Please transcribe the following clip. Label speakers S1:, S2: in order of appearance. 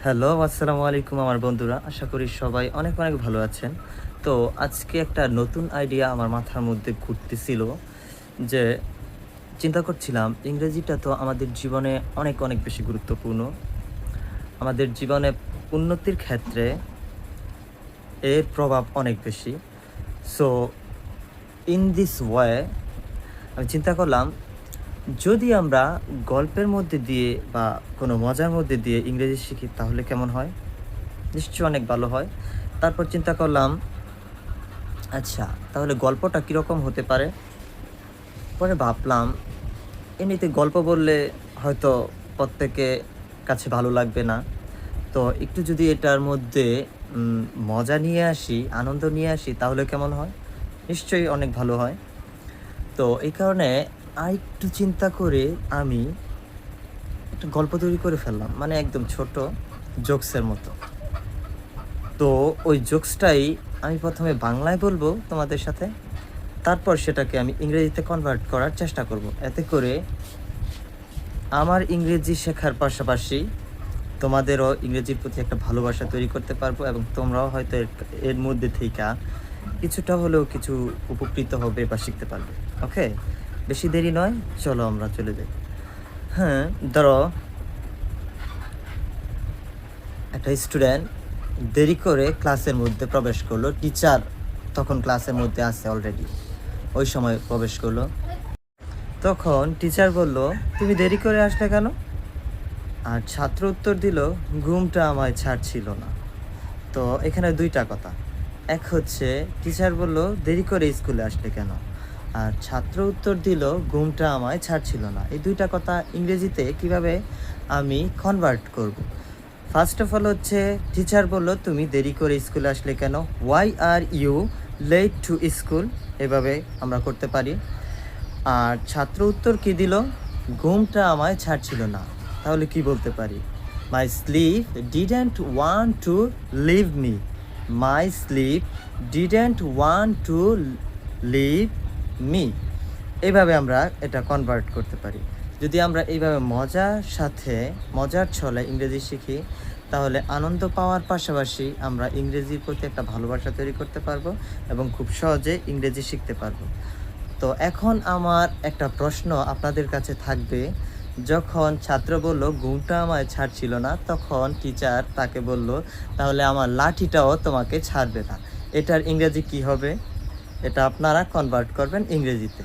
S1: Hello, আসসালামু আলাইকুম আমার বন্ধুরা। আশা করি সবাই অনেক অনেক ভালো আছেন। তো আজকে একটা নতুন আইডিয়া আমার মাথার মধ্যে ঘুরতেছিল যে চিন্তা করছিলাম ইংরেজিটা তো আমাদের জীবনে অনেক অনেক বেশি গুরুত্বপূর্ণ। আমাদের জীবনে উন্নতির ক্ষেত্রে এর প্রভাব অনেক বেশি। সো ইন দিস ওয়ে আমি চিন্তা করলাম যদি আমরা গল্পের মধ্যে দিয়ে বা কোনো মজার মধ্যে দিয়ে ইংরেজি শিখি তাহলে কেমন হয়? নিশ্চয়ই অনেক ভালো হয়। তারপর চিন্তা করলাম আচ্ছা, তাহলে গল্পটা কিরকম হতে পারে? পরে ভাবলাম, এমনিতে গল্প বললে হয়তো প্রত্যেকের কাছে ভালো লাগবে না। তো একটু যদি এটার মধ্যে উম মজা নিয়ে আসি, আনন্দ নিয়ে আসি তাহলে কেমন হয়? নিশ্চয়ই অনেক ভালো হয়। তো এই কারণে আরেকটু চিন্তা করে আমি একটা গল্প তৈরি করে ফেললাম। মানে একদম ছোট জোকসের মতো। তো ওই জোকসটাই আমি ১ম এ বাংলায় বলবো তোমাদের সাথে। তারপর সেটাকে আমি ইংরেজিতে কনভার্ট করার চেষ্টা করব। এতে করে আমার ইংরেজি শেখার পাশাপাশি তোমাদেরও ইংরেজির প্রতি একটা ভালোবাসা তৈরি করতে পারবো এবং তোমরাও হয়তো এর মধ্যে থেইকা কিছুটা হলেও কিছু উপকৃত হবে বা শিখতে পারবে। ওকে? বেশি দেরি নয়, চলো আমরা চলে যাই। হ্যাঁ, ধরো একটা স্টুডেন্ট দেরি করে ক্লাসের মধ্যে প্রবেশ করলো। টিচার তখন ক্লাসের মধ্যে আছে অলরেডি। ওই সময় প্রবেশ করলো। তখন টিচার বলল, "তুমি দেরি করে আসলে কেন?" আর ছাত্র উত্তর দিল, "ঘুমটা আমায় ছাড়ছিল না।" তো এখানে ২ টা কথা। এক হচ্ছে টিচার বলল, "দেরি করে স্কুলে আসলে কেন?" আর ছাত্র উত্তর দিল, "ঘুমটা আমায় ছাড়ছিল না।" এই ২ টা কথা ইংরেজিতে কিভাবে আমি কনভার্ট করব? ফার্স্ট অফ অল হচ্ছে টিচার বলল, "তুমি দেরি করে স্কুলে আসলে কেন? Why are you late to school?" এভাবে আমরা করতে পারি। আর ছাত্র উত্তর কি দিল? ঘুমটা আমায় ছাড়ছিল না। তাহলে কি বলতে পারি? My sleep didn't want to leave me. My sleep didn't want to leave me. এভাবে আমরা এটা কনভার্ট করতে পারি। যদি আমরা এইভাবে মজার সাথে, মজার ছলে ইংরেজি শিখি, তাহলে আনন্দ পাওয়ার পাশাপাশি আমরা ইংরেজির প্রতি একটা ভালোবাসা তৈরি করতে পারবো এবং খুব সহজে ইংরেজি শিখতে পারবো। তো এখন আমার একটা প্রশ্ন আপনাদের কাছে থাকবে, যখন ছাত্র বলল, "ঘুমটা আমায় ছাড়ছিল না", তখন টিচার তাকে বলল, "তাহলে আমার লাঠিটাও তোমাকে ছাড়বে না।" এটার ইংরেজি কি হবে? এটা আপনারা কনভার্ট করবেন ইংরেজিতে।